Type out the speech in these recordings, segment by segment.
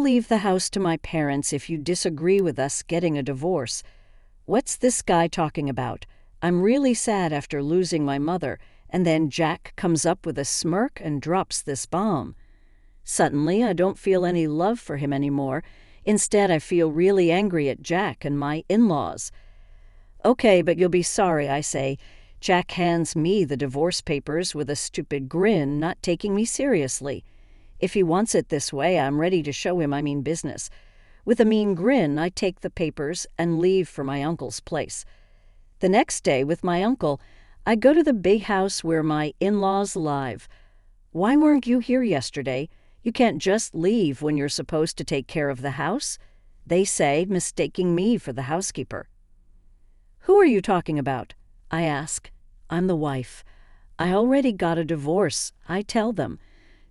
leave the house to my parents if you disagree with us getting a divorce. What's this guy talking about? I'm really sad after losing my mother. And then Jack comes up with a smirk and drops this bomb. Suddenly, I don't feel any love for him anymore. Instead, I feel really angry at Jack and my in-laws. Okay, but you'll be sorry, I say. Jack hands me the divorce papers with a stupid grin, not taking me seriously. If he wants it this way, I'm ready to show him I mean business. With a mean grin, I take the papers and leave for my uncle's place. The next day, with my uncle, I go to the big house where my in-laws live. Why weren't you here yesterday? You can't just leave when you're supposed to take care of the house, they say, mistaking me for the housekeeper. Who are you talking about? I ask. I'm the wife. I already got a divorce, I tell them.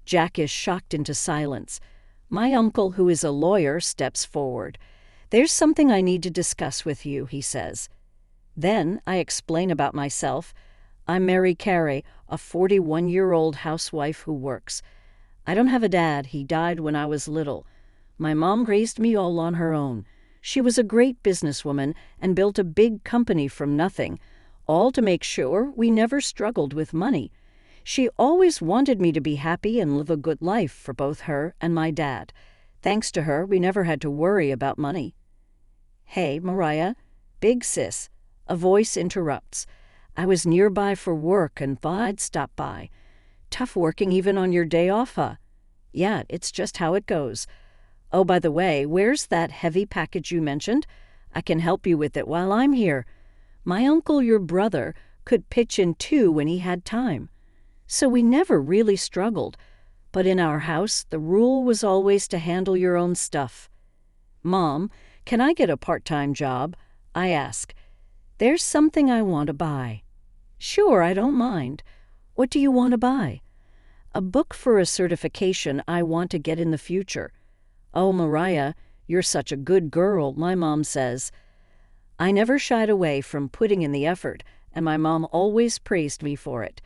Jack is shocked into silence. My uncle, who is a lawyer, steps forward. There's something I need to discuss with you, he says. Then I explain about myself. I'm Mary Carey, a 41-year-old housewife who works. I don't have a dad. He died when I was little. My mom raised me all on her own. She was a great businesswoman and built a big company from nothing, all to make sure we never struggled with money. She always wanted me to be happy and live a good life for both her and my dad. Thanks to her, we never had to worry about money. Hey, Mariah, big sis. A voice interrupts. I was nearby for work and thought I'd stop by. Tough working even on your day off, huh? Yeah, it's just how it goes. Oh, by the way, where's that heavy package you mentioned? I can help you with it while I'm here. My uncle, your brother, could pitch in too when he had time. So we never really struggled. But in our house, the rule was always to handle your own stuff. Mom, can I get a part-time job? I ask. There's something I want to buy. Sure, I don't mind. What do you want to buy? A book for a certification I want to get in the future. Oh, Mariah, you're such a good girl, my mom says. I never shied away from putting in the effort, and my mom always praised me for it.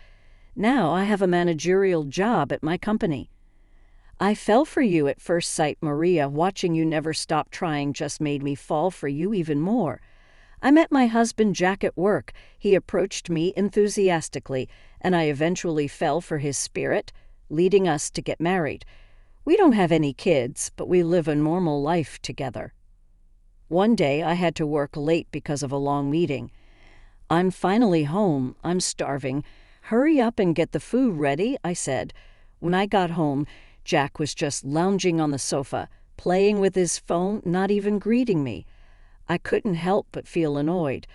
Now I have a managerial job at my company. I fell for you at first sight, Maria. Watching you never stop trying just made me fall for you even more. I met my husband Jack at work. He approached me enthusiastically, and I eventually fell for his spirit, leading us to get married. We don't have any kids, but we live a normal life together. One day I had to work late because of a long meeting. I'm finally home. I'm starving. Hurry up and get the food ready, I said. When I got home, Jack was just lounging on the sofa, playing with his phone, not even greeting me. I couldn't help but feel annoyed.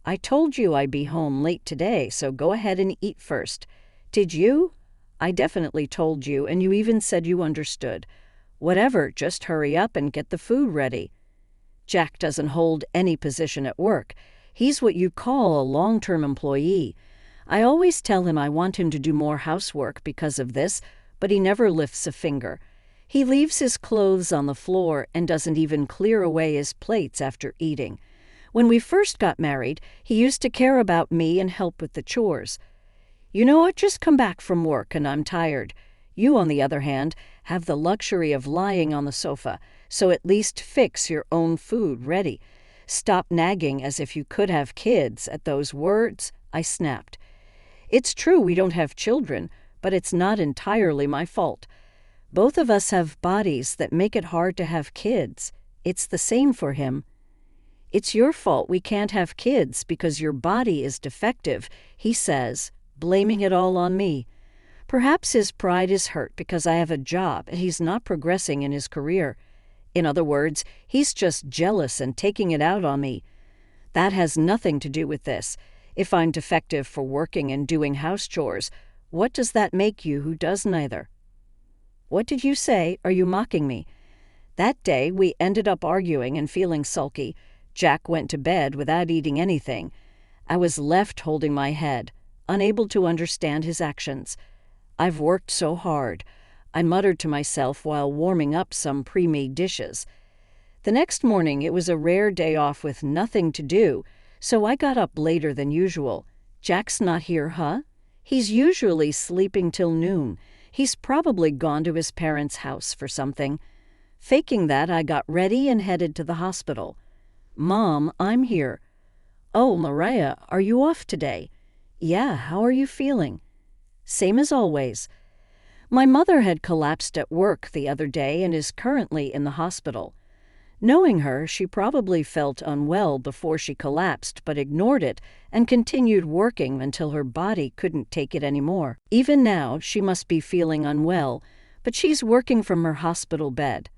I told you I'd be home late today, so go ahead and eat first. Did you? I definitely told you, and you even said you understood. Whatever, just hurry up and get the food ready. Jack doesn't hold any position at work. He's what you call a long-term employee. I always tell him I want him to do more housework because of this, but he never lifts a finger. He leaves his clothes on the floor and doesn't even clear away his plates after eating. When we first got married, he used to care about me and help with the chores. You know, I just come back from work and I'm tired. You, on the other hand, have the luxury of lying on the sofa, so at least fix your own food ready. Stop nagging as if you could have kids. At those words, I snapped. It's true we don't have children, but it's not entirely my fault. Both of us have bodies that make it hard to have kids. It's the same for him. It's your fault we can't have kids because your body is defective, he says, blaming it all on me. Perhaps his pride is hurt because I have a job and he's not progressing in his career. In other words, he's just jealous and taking it out on me. That has nothing to do with this. If I'm defective for working and doing house chores, what does that make you who does neither? What did you say? Are you mocking me? That day, we ended up arguing and feeling sulky. Jack went to bed without eating anything. I was left holding my head, unable to understand his actions. I've worked so hard, I muttered to myself while warming up some pre-made dishes. The next morning, it was a rare day off with nothing to do, so I got up later than usual. Jack's not here, huh? He's usually sleeping till noon. He's probably gone to his parents' house for something. Faking that, I got ready and headed to the hospital. "Mom, I'm here." "Oh, Mariah, are you off today?" "Yeah, how are you feeling?" "Same as always." My mother had collapsed at work the other day and is currently in the hospital. Knowing her, she probably felt unwell before she collapsed but ignored it and continued working until her body couldn't take it anymore. Even now, she must be feeling unwell, but she's working from her hospital bed.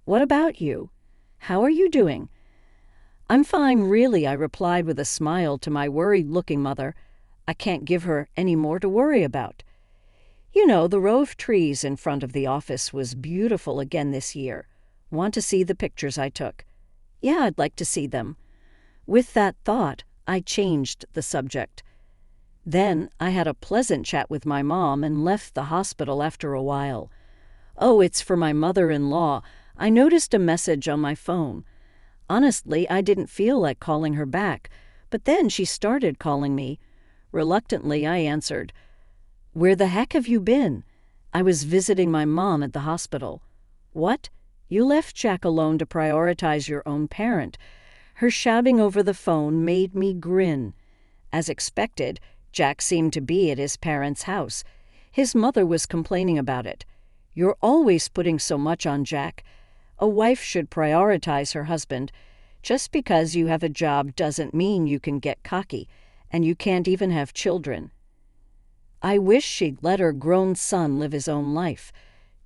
"What about you? How are you doing?" "I'm fine, really," I replied with a smile to my worried-looking mother. I can't give her any more to worry about. "You know, the row of trees in front of the office was beautiful again this year. Want to see the pictures I took?" "Yeah, I'd like to see them." With that thought, I changed the subject. Then I had a pleasant chat with my mom and left the hospital after a while. "Oh, it's for my mother-in-law. I noticed a message on my phone." Honestly, I didn't feel like calling her back, but then she started calling me. Reluctantly, I answered. "Where the heck have you been?" "I was visiting my mom at the hospital." "What? You left Jack alone to prioritize your own parent." Her shouting over the phone made me grin. As expected, Jack seemed to be at his parents' house. His mother was complaining about it. "You're always putting so much on Jack. A wife should prioritize her husband. Just because you have a job doesn't mean you can get cocky, and you can't even have children." I wish she'd let her grown son live his own life.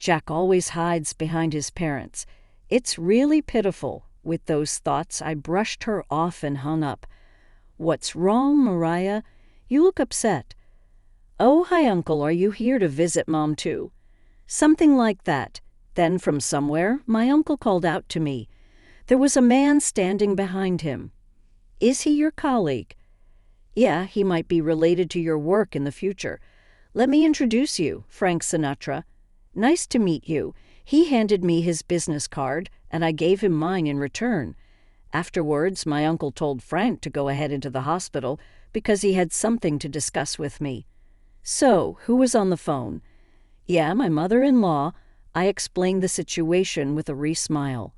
Jack always hides behind his parents. It's really pitiful. With those thoughts, I brushed her off and hung up. "What's wrong, Mariah? You look upset." "Oh, hi, Uncle. Are you here to visit Mom, too?" Something like that. Then from somewhere, my uncle called out to me. There was a man standing behind him. "Is he your colleague?" "Yeah, he might be related to your work in the future. Let me introduce you, Frank Sinatra." "Nice to meet you." He handed me his business card, and I gave him mine in return. Afterwards, my uncle told Frank to go ahead into the hospital because he had something to discuss with me. "So, who was on the phone?" "Yeah, my mother-in-law." I explained the situation with a wry-smile.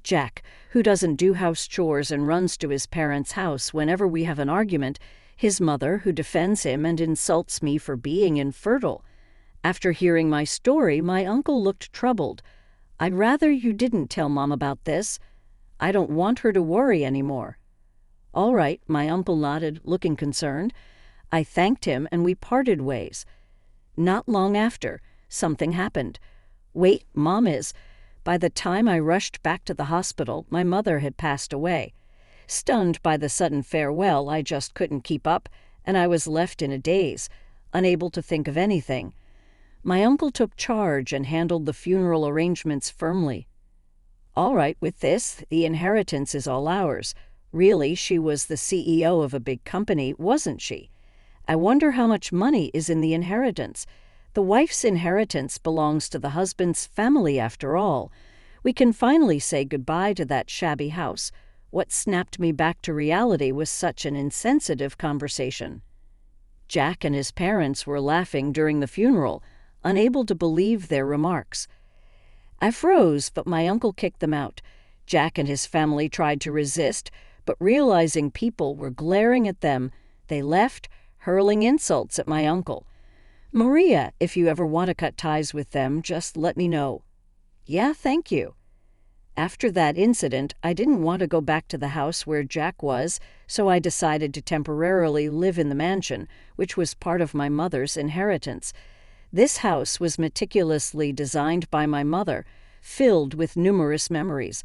"Jack, who doesn't do house chores and runs to his parents' house whenever we have an argument, his mother, who defends him and insults me for being infertile." After hearing my story, my uncle looked troubled. "I'd rather you didn't tell Mom about this. I don't want her to worry anymore." "All right," my uncle nodded, looking concerned. I thanked him and we parted ways. Not long after, something happened. "Wait, Mom is." By the time I rushed back to the hospital, my mother had passed away. Stunned by the sudden farewell, I just couldn't keep up, and I was left in a daze, unable to think of anything. My uncle took charge and handled the funeral arrangements firmly. "All right, with this, the inheritance is all ours." Really, she was the CEO of a big company, wasn't she? I wonder how much money is in the inheritance. The wife's inheritance belongs to the husband's family, after all. We can finally say goodbye to that shabby house. What snapped me back to reality was such an insensitive conversation. Jack and his parents were laughing during the funeral, unable to believe their remarks. I froze, but my uncle kicked them out. Jack and his family tried to resist, but realizing people were glaring at them, they left, hurling insults at my uncle. "Maria, if you ever want to cut ties with them, just let me know." "Yeah, thank you." After that incident, I didn't want to go back to the house where Jack was, so I decided to temporarily live in the mansion, which was part of my mother's inheritance. This house was meticulously designed by my mother, filled with numerous memories.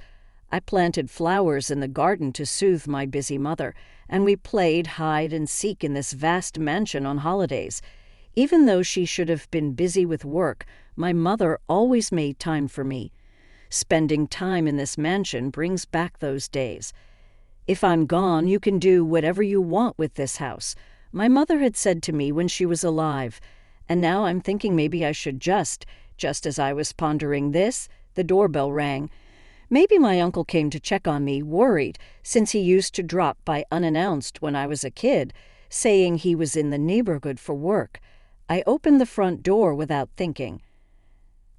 I planted flowers in the garden to soothe my busy mother, and we played hide and seek in this vast mansion on holidays. Even though she should have been busy with work, my mother always made time for me. Spending time in this mansion brings back those days. "If I'm gone, you can do whatever you want with this house," my mother had said to me when she was alive. And now I'm thinking maybe I should just as I was pondering this, the doorbell rang. Maybe my uncle came to check on me, worried, since he used to drop by unannounced when I was a kid, saying he was in the neighborhood for work. I opened the front door without thinking.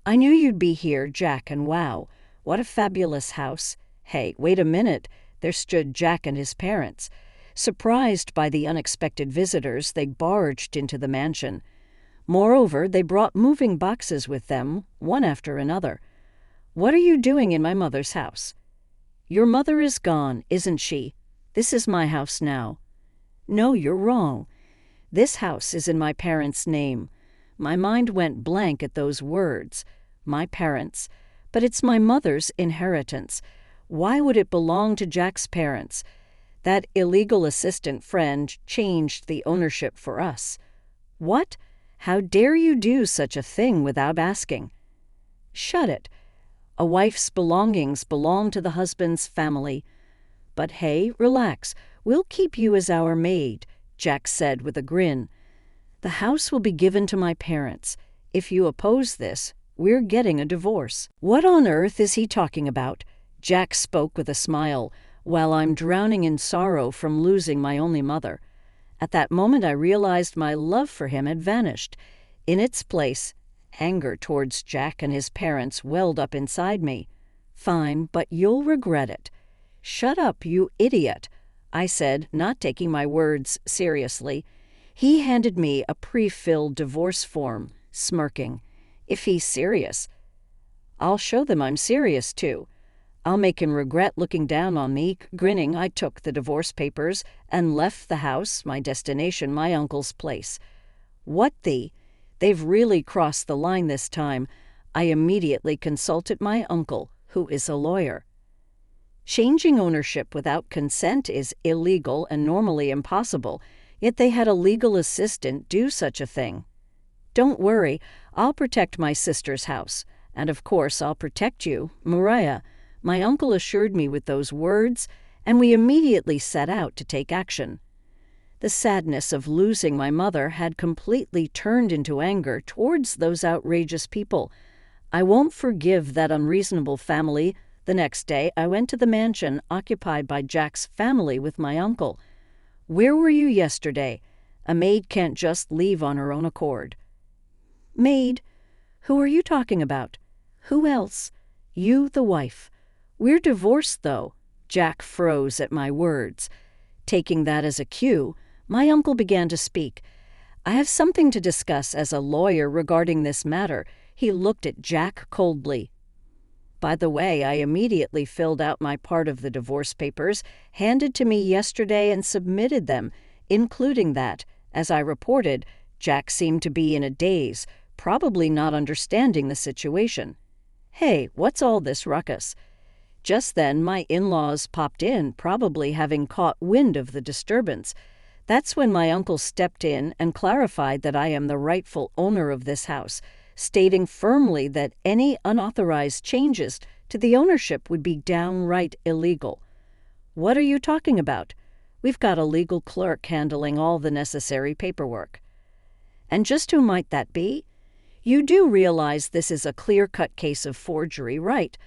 "I knew you'd be here, Jack, and wow, What a fabulous house. Hey, wait a minute. There stood Jack and his parents. Surprised by the unexpected visitors, they barged into the mansion. Moreover, they brought moving boxes with them, one after another. What are you doing in my mother's house? Your mother is gone, isn't she? This is my house now. No, you're wrong. This house is in my parents' name. My mind went blank at those words. My parents. But it's my mother's inheritance. Why would it belong to Jack's parents? That illegal assistant friend changed the ownership for us. What? How dare you do such a thing without asking? Shut it. A wife's belongings belong to the husband's family. But hey, relax. We'll keep you as our maid, Jack said with a grin. The house will be given to my parents. If you oppose this, we're getting a divorce. What on earth is he talking about? Jack spoke with a smile, while I'm drowning in sorrow from losing my only mother. At that moment I realized my love for him had vanished. In its place, anger towards Jack and his parents welled up inside me. Fine, but you'll regret it. Shut up, you idiot, I said, not taking my words seriously. He handed me a pre-filled divorce form, smirking. If he's serious, I'll show them I'm serious too. I'll make him regret looking down on me. Grinning, I took the divorce papers and left the house, my destination, my uncle's place. What the? They've really crossed the line this time. I immediately consulted my uncle, who is a lawyer. Changing ownership without consent is illegal and normally impossible, yet they had a legal assistant do such a thing. Don't worry, I'll protect my sister's house, and of course I'll protect you, Mariah. My uncle assured me with those words, and we immediately set out to take action. The sadness of losing my mother had completely turned into anger towards those outrageous people. I won't forgive that unreasonable family. The next day, I went to the mansion occupied by Jack's family with my uncle. Where were you yesterday? A maid can't just leave on her own accord. Maid? Who are you talking about? Who else? You, the wife. We're divorced, though. Jack froze at my words. Taking that as a cue, my uncle began to speak. I have something to discuss as a lawyer regarding this matter. He looked at Jack coldly. By the way, I immediately filled out my part of the divorce papers, handed to me yesterday, and submitted them, including that, as I reported, Jack seemed to be in a daze, probably not understanding the situation. Hey, what's all this ruckus? Just then, my in-laws popped in, probably having caught wind of the disturbance. That's when my uncle stepped in and clarified that I am the rightful owner of this house, stating firmly that any unauthorized changes to the ownership would be downright illegal. What are you talking about? We've got a legal clerk handling all the necessary paperwork. And just who might that be? You do realize this is a clear-cut case of forgery, right?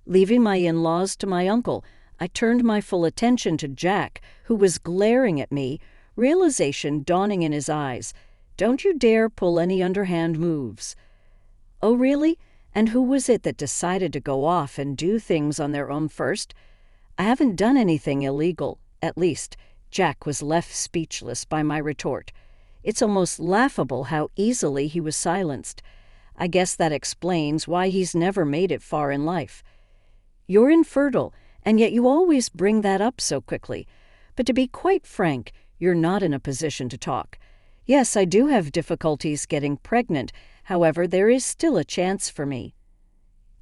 Leaving my in-laws to my uncle, I turned my full attention to Jack, who was glaring at me, realization dawning in his eyes. Don't you dare pull any underhand moves. Oh, really? And who was it that decided to go off and do things on their own first? I haven't done anything illegal, at least. Jack was left speechless by my retort. It's almost laughable how easily he was silenced. I guess that explains why he's never made it far in life. You're infertile, and yet you always bring that up so quickly. But to be quite frank, you're not in a position to talk. Yes, I do have difficulties getting pregnant. However, there is still a chance for me.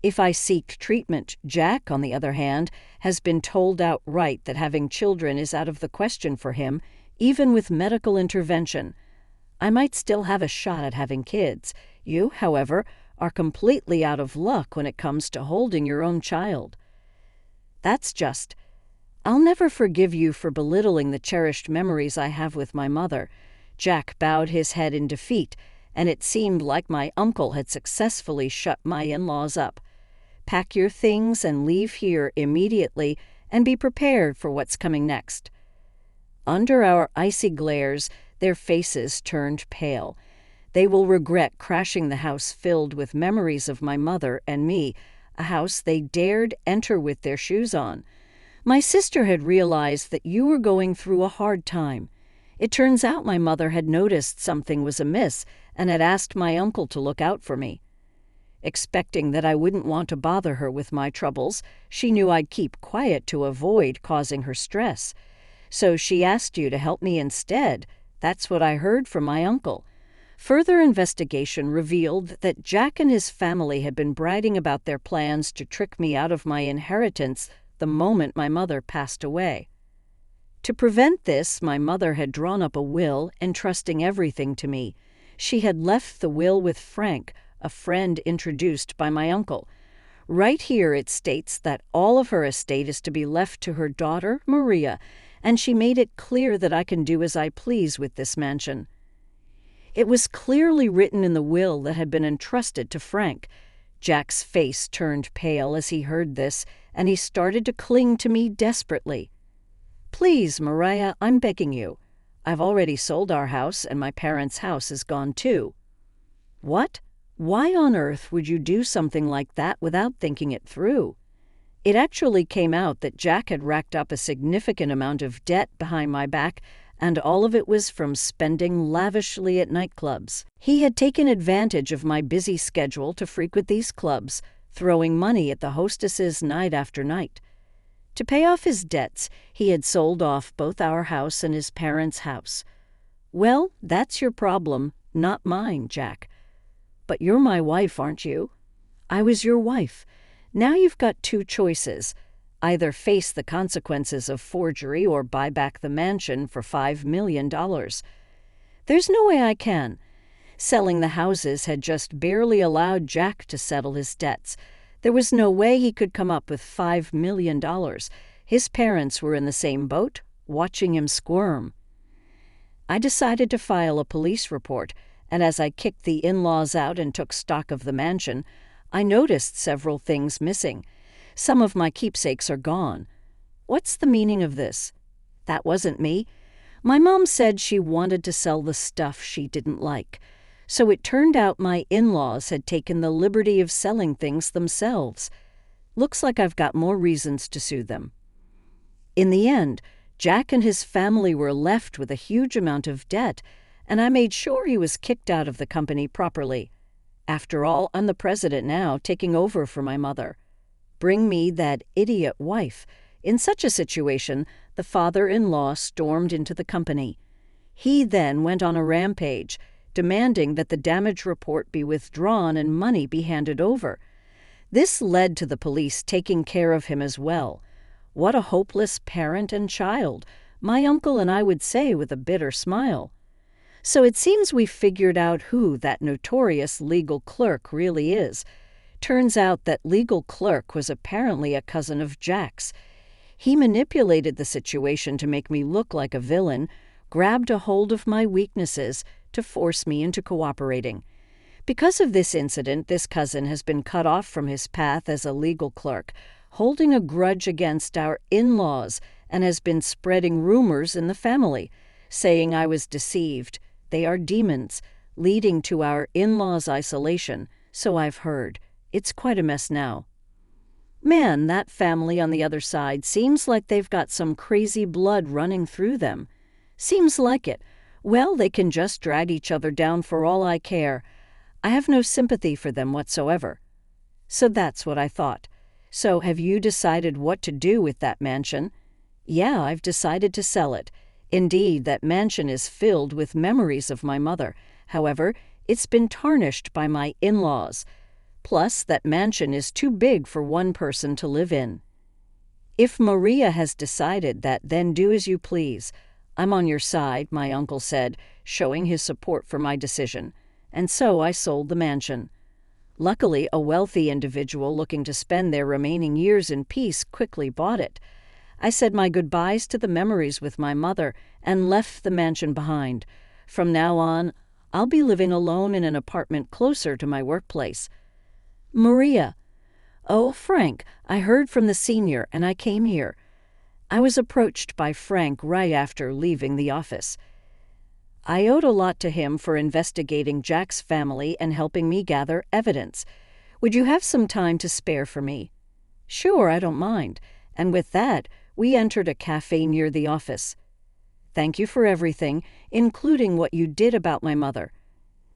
If I seek treatment, Jack, on the other hand, has been told outright that having children is out of the question for him, even with medical intervention. I might still have a shot at having kids. You, however, are completely out of luck when it comes to holding your own child. That's just. I'll never forgive you for belittling the cherished memories I have with my mother. Jack bowed his head in defeat, and it seemed like my uncle had successfully shut my in-laws up. Pack your things and leave here immediately, and be prepared for what's coming next. Under our icy glares, their faces turned pale. They will regret crashing the house filled with memories of my mother and me. a house they dared enter with their shoes on. My sister had realized that you were going through a hard time. It turns out my mother had noticed something was amiss and had asked my uncle to look out for me. Expecting that I wouldn't want to bother her with my troubles, she knew I'd keep quiet to avoid causing her stress. So she asked you to help me instead. That's what I heard from my uncle. Further investigation revealed that Jack and his family had been bragging about their plans to trick me out of my inheritance the moment my mother passed away. To prevent this, my mother had drawn up a will entrusting everything to me. She had left the will with Frank, a friend introduced by my uncle. Right here it states that all of her estate is to be left to her daughter, Maria, and she made it clear that I can do as I please with this mansion. It was clearly written in the will that had been entrusted to Frank. Jack's face turned pale as he heard this, and he started to cling to me desperately. "Please, Maria, I'm begging you. I've already sold our house, and my parents' house is gone too." "What? Why on earth would you do something like that without thinking it through?" It actually came out that Jack had racked up a significant amount of debt behind my back, and all of it was from spending lavishly at nightclubs. He had taken advantage of my busy schedule to frequent these clubs, throwing money at the hostesses night after night. To pay off his debts, he had sold off both our house and his parents' house. "Well, that's your problem, not mine, Jack. But you're my wife, aren't you?" "I was your wife. Now you've got two choices. Either face the consequences of forgery or buy back the mansion for $5 million. There's no way I can. Selling the houses had just barely allowed Jack to settle his debts. There was no way he could come up with $5 million. His parents were in the same boat, watching him squirm. I decided to file a police report, and as I kicked the in-laws out and took stock of the mansion, I noticed several things missing. Some of my keepsakes are gone. What's the meaning of this? That wasn't me. My mom said she wanted to sell the stuff she didn't like. So it turned out my in-laws had taken the liberty of selling things themselves. Looks like I've got more reasons to sue them. In the end, Jack and his family were left with a huge amount of debt, and I made sure he was kicked out of the company properly. After all, I'm the president now, taking over for my mother. Bring me that idiot wife. In such a situation, the father-in-law stormed into the company. He then went on a rampage, demanding that the damage report be withdrawn and money be handed over. This led to the police taking care of him as well. What a hopeless parent and child, my uncle and I would say with a bitter smile. So it seems we've figured out who that notorious legal clerk really is. Turns out that legal clerk was apparently a cousin of Jack's. He manipulated the situation to make me look like a villain, grabbed a hold of my weaknesses to force me into cooperating. Because of this incident, this cousin has been cut off from his path as a legal clerk, holding a grudge against our in-laws, and has been spreading rumors in the family, saying I was deceived. They are demons, leading to our in-laws' isolation, so I've heard. It's quite a mess now. Man, that family on the other side seems like they've got some crazy blood running through them. Seems like it. Well, they can just drag each other down for all I care. I have no sympathy for them whatsoever. So that's what I thought. So have you decided what to do with that mansion? Yeah, I've decided to sell it. Indeed, that mansion is filled with memories of my mother. However, it's been tarnished by my in-laws. Plus, that mansion is too big for one person to live in. If Maria has decided that, then do as you please. I'm on your side, my uncle said, showing his support for my decision. And so I sold the mansion. Luckily, a wealthy individual looking to spend their remaining years in peace quickly bought it. I said my goodbyes to the memories with my mother and left the mansion behind. From now on, I'll be living alone in an apartment closer to my workplace. Maria. Oh, Frank, I heard from the senior and I came here. I was approached by Frank right after leaving the office. I owed a lot to him for investigating Jack's family and helping me gather evidence. Would you have some time to spare for me?" "Sure, I don't mind." And with that, we entered a cafe near the office. "Thank you for everything, including what you did about my mother."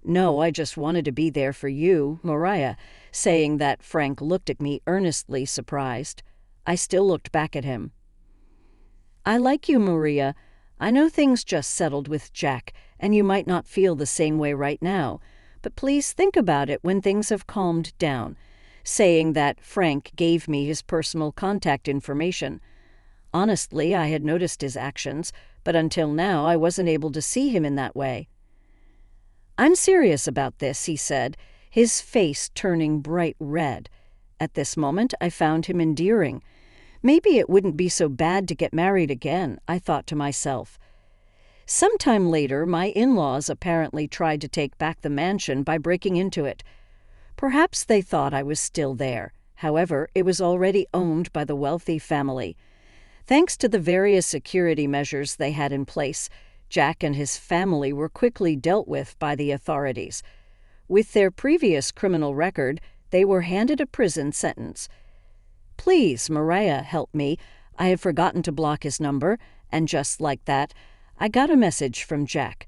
"No, I just wanted to be there for you, Mariah." Saying that, Frank looked at me earnestly, surprised. I still looked back at him. "I like you, Maria. I know things just settled with Jack, and you might not feel the same way right now, but please think about it when things have calmed down." Saying that, Frank gave me his personal contact information. Honestly, I had noticed his actions, but until now I wasn't able to see him in that way. "I'm serious about this," he said, his face turning bright red. At this moment, I found him endearing. Maybe it wouldn't be so bad to get married again, I thought to myself. Sometime later, my in-laws apparently tried to take back the mansion by breaking into it. Perhaps they thought I was still there. However, it was already owned by the wealthy family. Thanks to the various security measures they had in place, Jack and his family were quickly dealt with by the authorities. With their previous criminal record, they were handed a prison sentence. "Please, Mariah, help me. I had forgotten to block his number," and just like that, I got a message from Jack.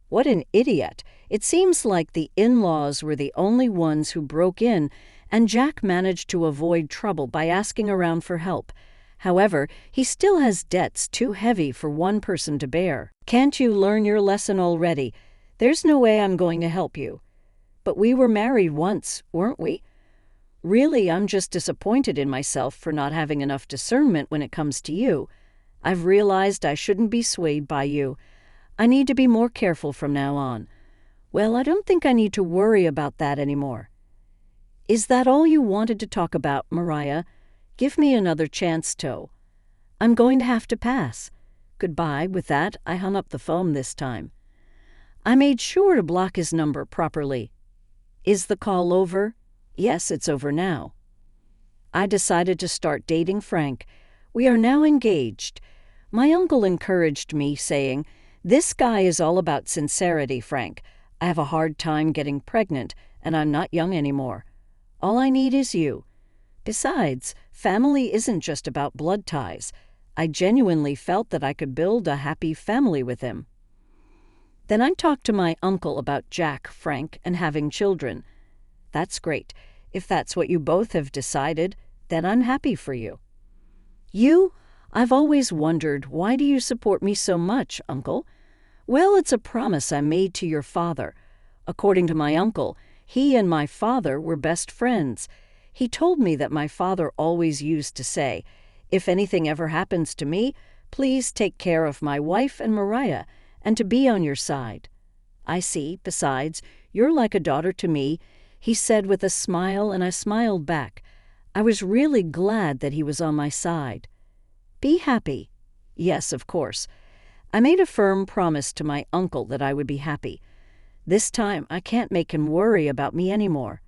What an idiot. It seems like the in-laws were the only ones who broke in, and Jack managed to avoid trouble by asking around for help. However, he still has debts too heavy for one person to bear. "Can't you learn your lesson already? There's no way I'm going to help you." "But we were married once, weren't we?" "Really, I'm just disappointed in myself for not having enough discernment when it comes to you. I've realized I shouldn't be swayed by you. I need to be more careful from now on." "Well, I don't think I need to worry about that anymore." "Is that all you wanted to talk about, Mariah? Give me another chance, To. I'm going to have to pass. Goodbye." With that, I hung up the phone this time. I made sure to block his number properly. "Is the call over?" "Yes, it's over now." I decided to start dating Frank. We are now engaged. My uncle encouraged me, saying, "This guy is all about sincerity, Frank. I have a hard time getting pregnant, and I'm not young anymore. All I need is you. Besides, family isn't just about blood ties. I genuinely felt that I could build a happy family with him." Then I talked to my uncle about Jack, Frank, and having children. "That's great. If that's what you both have decided, then I'm happy for you." "You? I've always wondered, why do you support me so much, Uncle?" "Well, it's a promise I made to your father. According to my uncle, he and my father were best friends. He told me that my father always used to say, 'If anything ever happens to me, please take care of my wife and Mariah, and to be on your side.' I see. Besides, you're like a daughter to me," he said with a smile, and I smiled back. I was really glad that he was on my side. "Be happy." "Yes, of course." I made a firm promise to my uncle that I would be happy. This time, I can't make him worry about me anymore.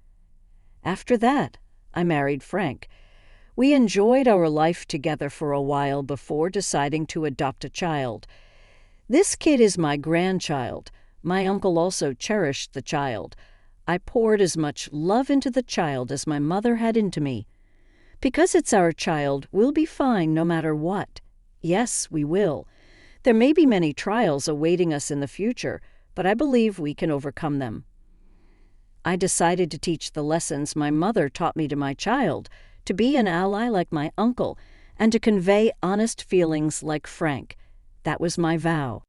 After that, I married Frank. We enjoyed our life together for a while before deciding to adopt a child. This kid is my grandchild. My uncle also cherished the child. I poured as much love into the child as my mother had into me. Because it's our child, we'll be fine no matter what. Yes, we will. There may be many trials awaiting us in the future, but I believe we can overcome them. I decided to teach the lessons my mother taught me to my child, to be an ally like my uncle, and to convey honest feelings like Frank. That was my vow.